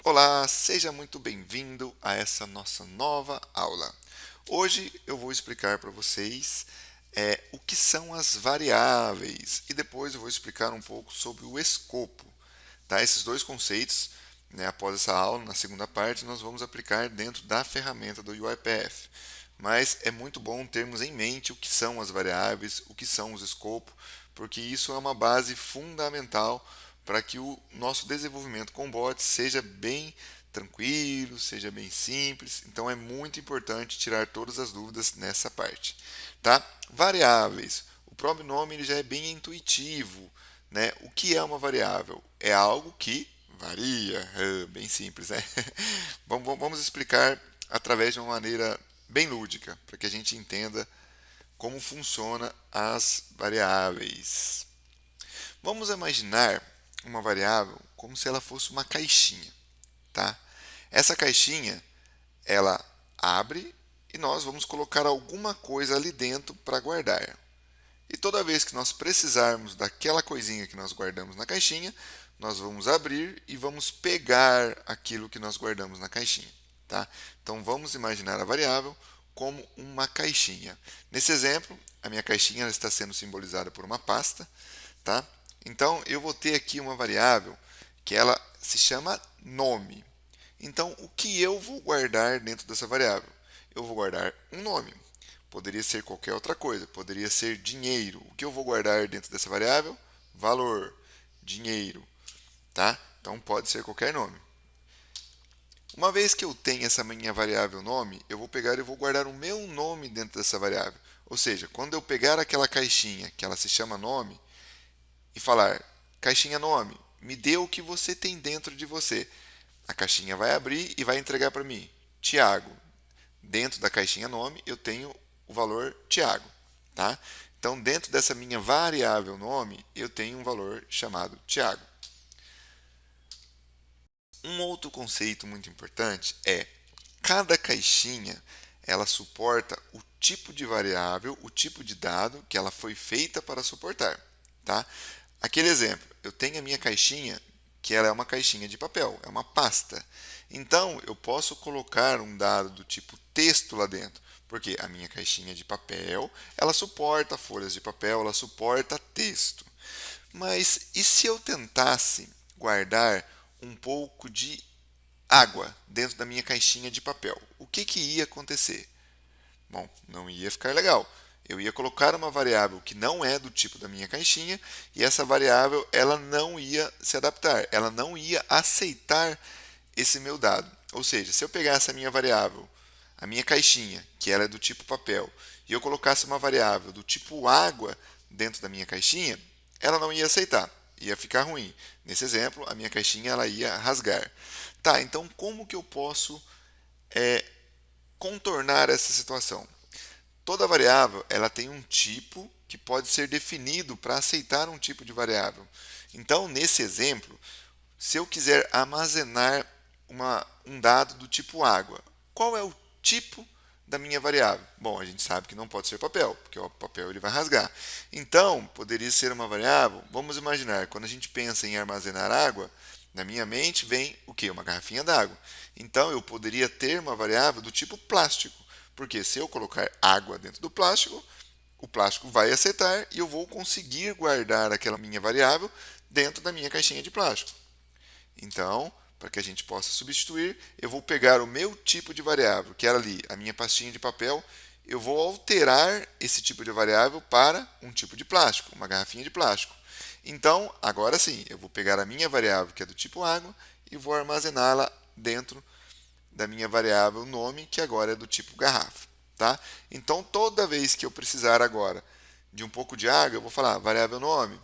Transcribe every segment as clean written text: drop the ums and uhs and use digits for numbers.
Olá, seja muito bem-vindo a essa nossa nova aula. Hoje eu vou explicar para vocês o que são as variáveis e depois eu vou explicar um pouco sobre o escopo. Tá? Esses dois conceitos, após essa aula, na segunda parte, nós vamos aplicar dentro da ferramenta do UiPath. Mas é muito bom termos em mente o que são as variáveis, o que são os escopos, porque isso é uma base fundamental para que o nosso desenvolvimento com bots seja bem tranquilo, seja bem simples. Então é muito importante tirar todas as dúvidas nessa parte, tá? Variáveis. O próprio nome ele já é bem intuitivo, né? O que é uma variável? É algo que varia, bem simples, né? Vamos explicar através de uma maneira bem lúdica, para que a gente entenda como funciona as variáveis. Vamos imaginar uma variável como se ela fosse uma caixinha, tá? Essa caixinha, ela abre e nós vamos colocar alguma coisa ali dentro para guardar. E toda vez que nós precisarmos daquela coisinha que nós guardamos na caixinha, nós vamos abrir e vamos pegar aquilo que nós guardamos na caixinha, tá? Então vamos imaginar a variável como uma caixinha. Nesse exemplo, a minha caixinha está sendo simbolizada por uma pasta, tá? Então eu vou ter aqui uma variável que ela se chama nome. Então o que eu vou guardar dentro dessa variável? Eu vou guardar um nome. Poderia ser qualquer outra coisa, poderia ser dinheiro. O que eu vou guardar dentro dessa variável? Valor, dinheiro, tá? Então pode ser qualquer nome. Uma vez que eu tenho essa minha variável nome, eu vou pegar e vou guardar o meu nome dentro dessa variável. Ou seja, quando eu pegar aquela caixinha que ela se chama nome e falar caixinha nome, me dê o que você tem dentro de você. A caixinha vai abrir e vai entregar para mim, Tiago. Dentro da caixinha nome eu tenho o valor Tiago, tá? Então, dentro dessa minha variável nome, eu tenho um valor chamado Tiago. Um outro conceito muito importante é cada caixinha ela suporta o tipo de variável, o tipo de dado que ela foi feita para suportar, tá? Aquele exemplo, eu tenho a minha caixinha que ela é uma caixinha de papel, é uma pasta. Então, eu posso colocar um dado do tipo texto lá dentro, porque a minha caixinha de papel, ela suporta folhas de papel, ela suporta texto. Mas e se eu tentasse guardar um pouco de água dentro da minha caixinha de papel? O que ia acontecer? Bom, não ia ficar legal. Eu ia colocar uma variável que não é do tipo da minha caixinha e essa variável ela não ia se adaptar, ela não ia aceitar esse meu dado. Ou seja, se eu pegasse a minha variável, a minha caixinha, que ela é do tipo papel, e eu colocasse uma variável do tipo água dentro da minha caixinha, ela não ia aceitar, ia ficar ruim. Nesse exemplo, a minha caixinha ela ia rasgar. Tá, então como que eu posso contornar essa situação? Toda variável ela tem um tipo que pode ser definido para aceitar um tipo de variável. Então, nesse exemplo, se eu quiser armazenar um dado do tipo água, qual é o tipo da minha variável? Bom, a gente sabe que não pode ser papel, porque o papel ele vai rasgar. Então, poderia ser uma variável, vamos imaginar, quando a gente pensa em armazenar água, na minha mente vem o que? Uma garrafinha d'água. Então, eu poderia ter uma variável do tipo plástico, porque se eu colocar água dentro do plástico, o plástico vai aceitar e eu vou conseguir guardar aquela minha variável dentro da minha caixinha de plástico. Então, para que a gente possa substituir, eu vou pegar o meu tipo de variável, que era ali a minha pastinha de papel, eu vou alterar esse tipo de variável para um tipo de plástico, uma garrafinha de plástico. Então, agora sim, eu vou pegar a minha variável, que é do tipo água, e vou armazená-la dentro da minha variável nome, que agora é do tipo garrafa. Tá? Então, toda vez que eu precisar agora de um pouco de água, eu vou falar variável nome,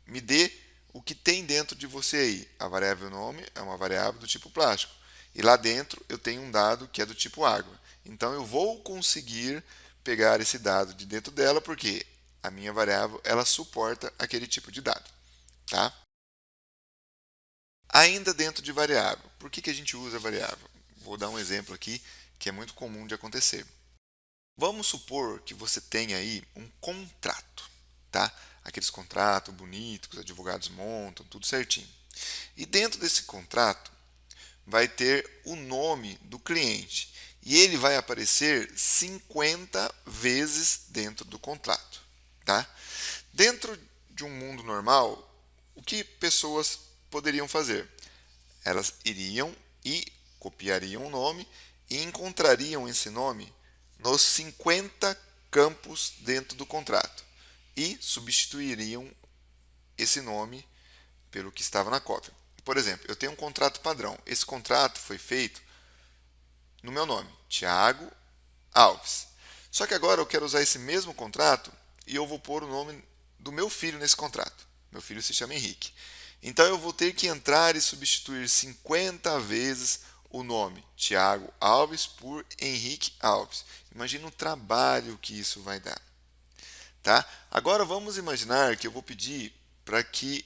me dê o que tem dentro de você aí. A variável nome é uma variável do tipo plástico. E lá dentro eu tenho um dado que é do tipo água. Então eu vou conseguir pegar esse dado de dentro dela porque a minha variável ela suporta aquele tipo de dado, tá? Ainda dentro de variável. Por que a gente usa variável? Vou dar um exemplo aqui que é muito comum de acontecer. Vamos supor que você tenha aí um contrato, tá? Aqueles contratos bonitos que os advogados montam, tudo certinho. E dentro desse contrato, vai ter o nome do cliente e ele vai aparecer 50 vezes dentro do contrato, tá? Dentro de um mundo normal, o que pessoas poderiam fazer? Elas iriam e copiariam o nome e encontrariam esse nome nos 50 campos dentro do contrato e substituiriam esse nome pelo que estava na cópia. Por exemplo, eu tenho um contrato padrão. Esse contrato foi feito no meu nome, Thiago Alves. Só que agora eu quero usar esse mesmo contrato e eu vou pôr o nome do meu filho nesse contrato. Meu filho se chama Henrique. Então eu vou ter que entrar e substituir 50 vezes o nome Thiago Alves por Henrique Alves. Imagina o trabalho que isso vai dar. Tá? Agora vamos imaginar que eu vou pedir para que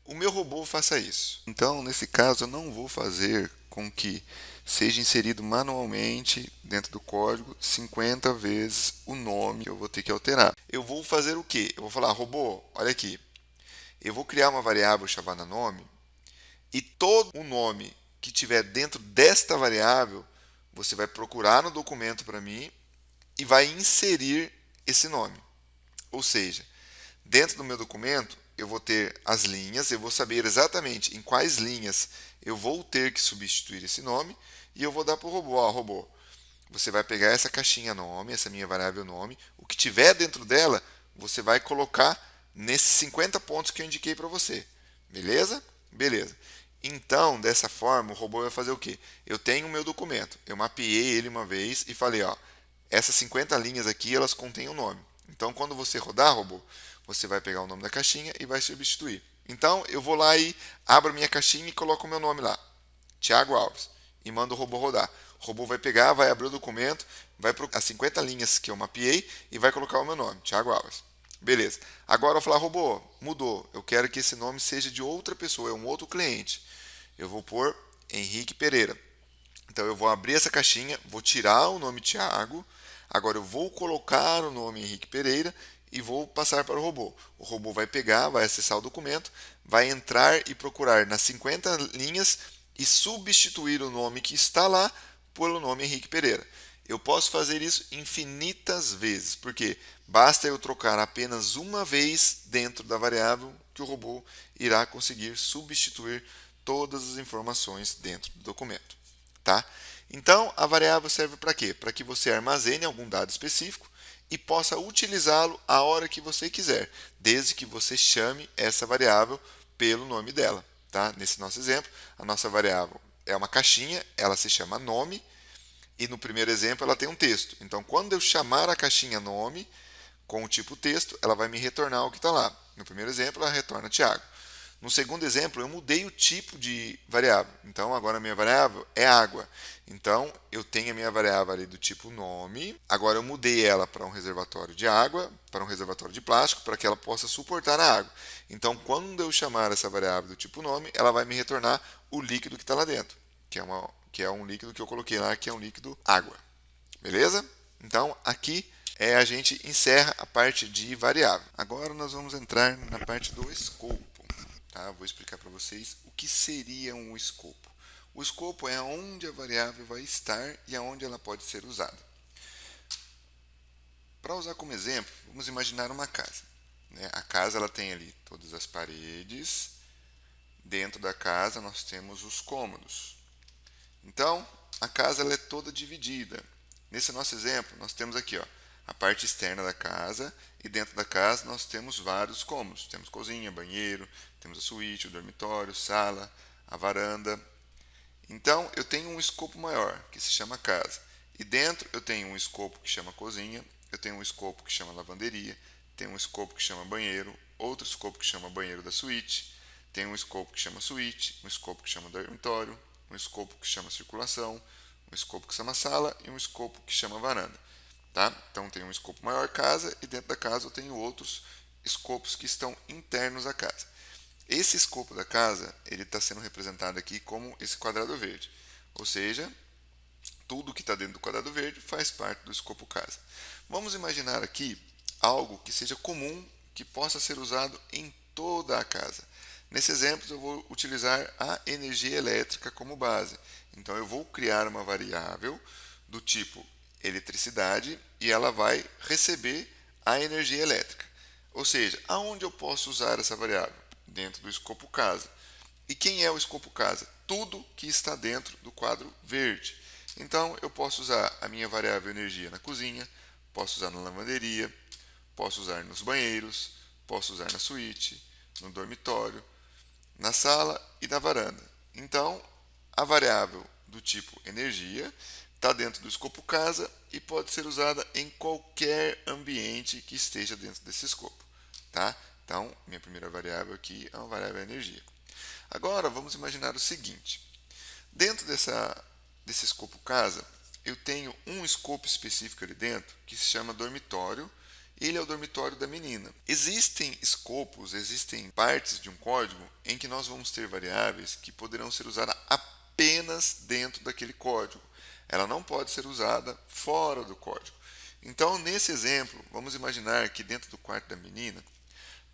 o meu robô faça isso. Então, nesse caso, eu não vou fazer com que seja inserido manualmente dentro do código 50 vezes o nome que eu vou ter que alterar. Eu vou fazer o quê? Eu vou falar, robô, olha aqui, eu vou criar uma variável chamada nome e todo o nome que tiver dentro desta variável, você vai procurar no documento para mim e vai inserir esse nome. Ou seja, dentro do meu documento, eu vou ter as linhas, eu vou saber exatamente em quais linhas eu vou ter que substituir esse nome e eu vou dar para o robô, ó, robô, você vai pegar essa caixinha nome, essa minha variável nome, o que tiver dentro dela, você vai colocar nesses 50 pontos que eu indiquei para você. Beleza? Beleza. Então, dessa forma, o robô vai fazer o quê? Eu tenho o meu documento, eu mapeei ele uma vez e falei, ó, essas 50 linhas aqui, elas contêm o nome. Então, quando você rodar, robô, você vai pegar o nome da caixinha e vai substituir. Então, eu vou lá e abro a minha caixinha e coloco o meu nome lá, Thiago Alves, e mando o robô rodar. O robô vai pegar, vai abrir o documento, vai procurar as 50 linhas que eu mapeei e vai colocar o meu nome, Thiago Alves. Beleza. Agora eu vou falar, robô, mudou. Eu quero que esse nome seja de outra pessoa, é um outro cliente. Eu vou pôr Henrique Pereira. Então eu vou abrir essa caixinha, vou tirar o nome Thiago, agora eu vou colocar o nome Henrique Pereira e vou passar para o robô. O robô vai pegar, vai acessar o documento, vai entrar e procurar nas 50 linhas e substituir o nome que está lá pelo nome Henrique Pereira. Eu posso fazer isso infinitas vezes, porque basta eu trocar apenas uma vez dentro da variável que o robô irá conseguir substituir todas as informações dentro do documento. Tá? Então, a variável serve para quê? Para que você armazene algum dado específico e possa utilizá-lo a hora que você quiser, desde que você chame essa variável pelo nome dela. Tá? Nesse nosso exemplo, a nossa variável é uma caixinha, ela se chama nome, e no primeiro exemplo ela tem um texto. Então, quando eu chamar a caixinha nome com o tipo texto, ela vai me retornar o que está lá. No primeiro exemplo, ela retorna Thiago. No segundo exemplo, eu mudei o tipo de variável. Então, agora a minha variável é água. Então, eu tenho a minha variável ali do tipo nome. Agora, eu mudei ela para um reservatório de água, para um reservatório de plástico, para que ela possa suportar a água. Então, quando eu chamar essa variável do tipo nome, ela vai me retornar o líquido que está lá dentro, que é um líquido que eu coloquei lá, que é um líquido água. Beleza? Então, aqui a gente encerra a parte de variável. Agora, nós vamos entrar na parte do escopo. Tá? Vou explicar para vocês o que seria um escopo. O escopo é onde a variável vai estar e aonde ela pode ser usada. Para usar como exemplo, vamos imaginar uma casa. Né? A casa ela tem ali todas as paredes. Dentro da casa nós temos os cômodos. Então, a casa ela é toda dividida. Nesse nosso exemplo, nós temos aqui, ó, a parte externa da casa, e dentro da casa nós temos vários cômodos. Temos cozinha, banheiro, temos a suíte, o dormitório, sala, a varanda. Então, eu tenho um escopo maior, que se chama casa. E dentro eu tenho um escopo que chama cozinha, eu tenho um escopo que chama lavanderia, tenho um escopo que chama banheiro, outro escopo que chama banheiro da suíte, tem um escopo que chama suíte, um escopo que chama dormitório, um escopo que chama circulação, um escopo que chama sala e um escopo que chama varanda. Tá? Então tem um escopo maior casa e dentro da casa eu tenho outros escopos que estão internos à casa. Esse escopo da casa ele está sendo representado aqui como esse quadrado verde, ou seja, tudo que está dentro do quadrado verde faz parte do escopo casa. Vamos imaginar aqui algo que seja comum, que possa ser usado em toda a casa. Nesse exemplo, eu vou utilizar a energia elétrica como base. Então, eu vou criar uma variável do tipo eletricidade e ela vai receber a energia elétrica. Ou seja, aonde eu posso usar essa variável? Dentro do escopo casa. E quem é o escopo casa? Tudo que está dentro do quadro verde. Então, eu posso usar a minha variável energia na cozinha, posso usar na lavanderia, posso usar nos banheiros, posso usar na suíte, no dormitório, na sala e na varanda. Então, a variável do tipo energia está dentro do escopo casa e pode ser usada em qualquer ambiente que esteja dentro desse escopo. Tá? Então, minha primeira variável aqui é uma variável energia. Agora, vamos imaginar o seguinte. Dentro desse escopo casa, eu tenho um escopo específico ali dentro que se chama dormitório. Ele é o dormitório da menina. Existem escopos, existem partes de um código em que nós vamos ter variáveis que poderão ser usadas apenas dentro daquele código. Ela não pode ser usada fora do código. Então, nesse exemplo, vamos imaginar que dentro do quarto da menina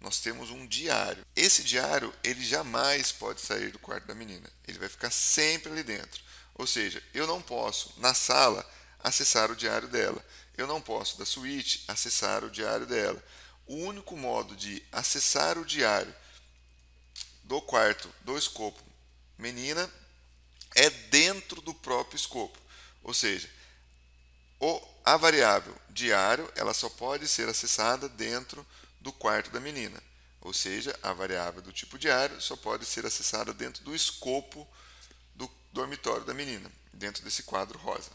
nós temos um diário. Esse diário, ele jamais pode sair do quarto da menina. Ele vai ficar sempre ali dentro. Ou seja, eu não posso, na sala, acessar o diário dela. Eu não posso, da suíte, acessar o diário dela. O único modo de acessar o diário do quarto, do escopo menina, é dentro do próprio escopo. Ou seja, a variável diário ela só pode ser acessada dentro do quarto da menina. Ou seja, a variável do tipo diário só pode ser acessada dentro do escopo do dormitório da menina, dentro desse quadro rosa.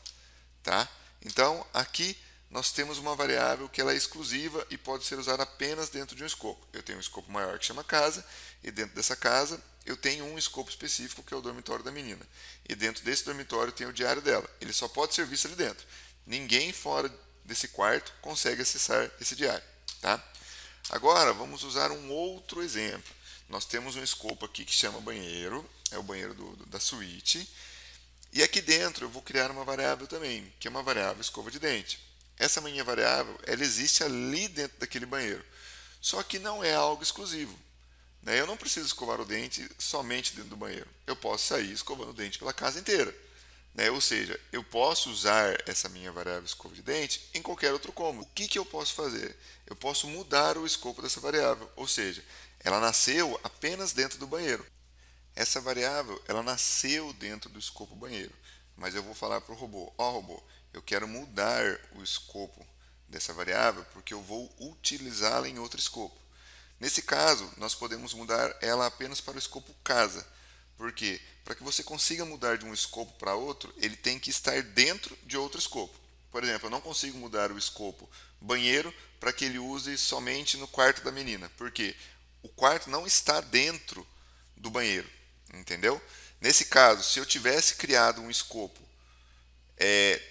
Tá? Então, aqui nós temos uma variável que ela é exclusiva e pode ser usada apenas dentro de um escopo. Eu tenho um escopo maior que chama casa, e dentro dessa casa eu tenho um escopo específico que é o dormitório da menina. E dentro desse dormitório tem o diário dela. Ele só pode ser visto ali dentro. Ninguém fora desse quarto consegue acessar esse diário. Tá? Agora, vamos usar um outro exemplo. Nós temos um escopo aqui que chama banheiro, é o banheiro da suíte. E aqui dentro eu vou criar uma variável também, que é uma variável escova de dente. Essa minha variável, ela existe ali dentro daquele banheiro. Só que não é algo exclusivo. Né? Eu não preciso escovar o dente somente dentro do banheiro. Eu posso sair escovando o dente pela casa inteira. Né? Ou seja, eu posso usar essa minha variável escova de dente em qualquer outro cômodo. O que eu posso fazer? Eu posso mudar o escopo dessa variável. Ou seja, ela nasceu apenas dentro do banheiro. Essa variável, ela nasceu dentro do escopo banheiro, mas eu vou falar para o robô, robô, eu quero mudar o escopo dessa variável porque eu vou utilizá-la em outro escopo. Nesse caso, nós podemos mudar ela apenas para o escopo casa. Por quê? Para que você consiga mudar de um escopo para outro, ele tem que estar dentro de outro escopo. Por exemplo, eu não consigo mudar o escopo banheiro para que ele use somente no quarto da menina. Por quê? O quarto não está dentro do banheiro. Entendeu? Nesse caso, se eu tivesse criado um escopo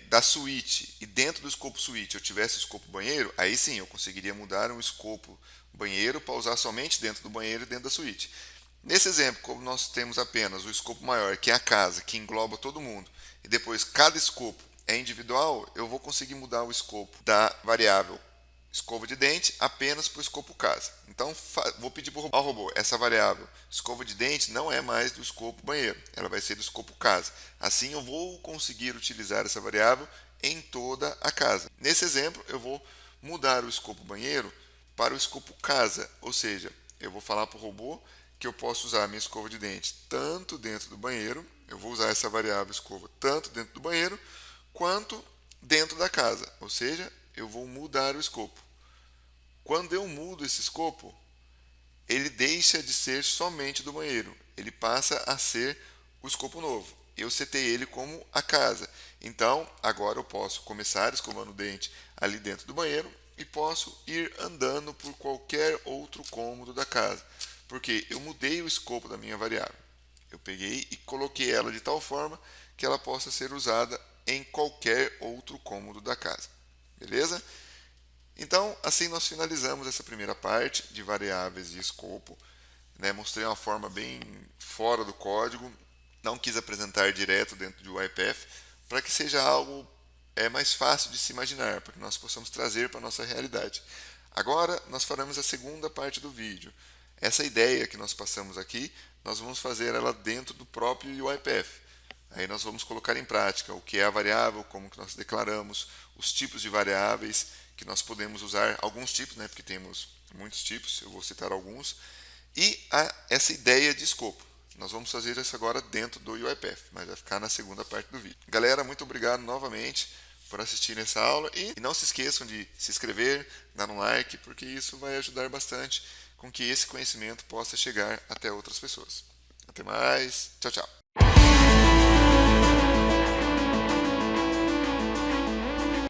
da suíte e dentro do escopo suíte eu tivesse o escopo banheiro, aí sim eu conseguiria mudar um escopo banheiro para usar somente dentro do banheiro e dentro da suíte. Nesse exemplo, como nós temos apenas o escopo maior, que é a casa, que engloba todo mundo, e depois cada escopo é individual, eu vou conseguir mudar o escopo da variável escova de dente apenas para o escopo casa. Então, vou pedir para o robô, essa variável escova de dente não é mais do escopo banheiro, ela vai ser do escopo casa. Assim, eu vou conseguir utilizar essa variável em toda a casa. Nesse exemplo, eu vou mudar o escopo banheiro para o escopo casa, ou seja, eu vou falar para o robô que eu posso usar a minha escova de dente tanto dentro do banheiro, eu vou usar essa variável escova tanto dentro do banheiro, quanto dentro da casa, ou seja, eu vou mudar o escopo. Quando eu mudo esse escopo, ele deixa de ser somente do banheiro, ele passa a ser o escopo novo. Eu setei ele como a casa. Então, agora eu posso começar escovando o dente ali dentro do banheiro e posso ir andando por qualquer outro cômodo da casa, porque eu mudei o escopo da minha variável. Eu peguei e coloquei ela de tal forma que ela possa ser usada em qualquer outro cômodo da casa. Beleza? Então, assim nós finalizamos essa primeira parte de variáveis e escopo. Né? Mostrei uma forma bem fora do código, não quis apresentar direto dentro do UiPath, para que seja algo mais fácil de se imaginar, para que nós possamos trazer para a nossa realidade. Agora, nós faremos a segunda parte do vídeo. Essa ideia que nós passamos aqui, nós vamos fazer ela dentro do próprio UiPath. Aí nós vamos colocar em prática o que é a variável, como que nós declaramos, os tipos de variáveis que nós podemos usar, alguns tipos, né, porque temos muitos tipos, eu vou citar alguns, e essa ideia de escopo. Nós vamos fazer isso agora dentro do UiPath, mas vai ficar na segunda parte do vídeo. Galera, muito obrigado novamente por assistir essa aula e não se esqueçam de se inscrever, dar um like, porque isso vai ajudar bastante com que esse conhecimento possa chegar até outras pessoas. Até mais, tchau, tchau.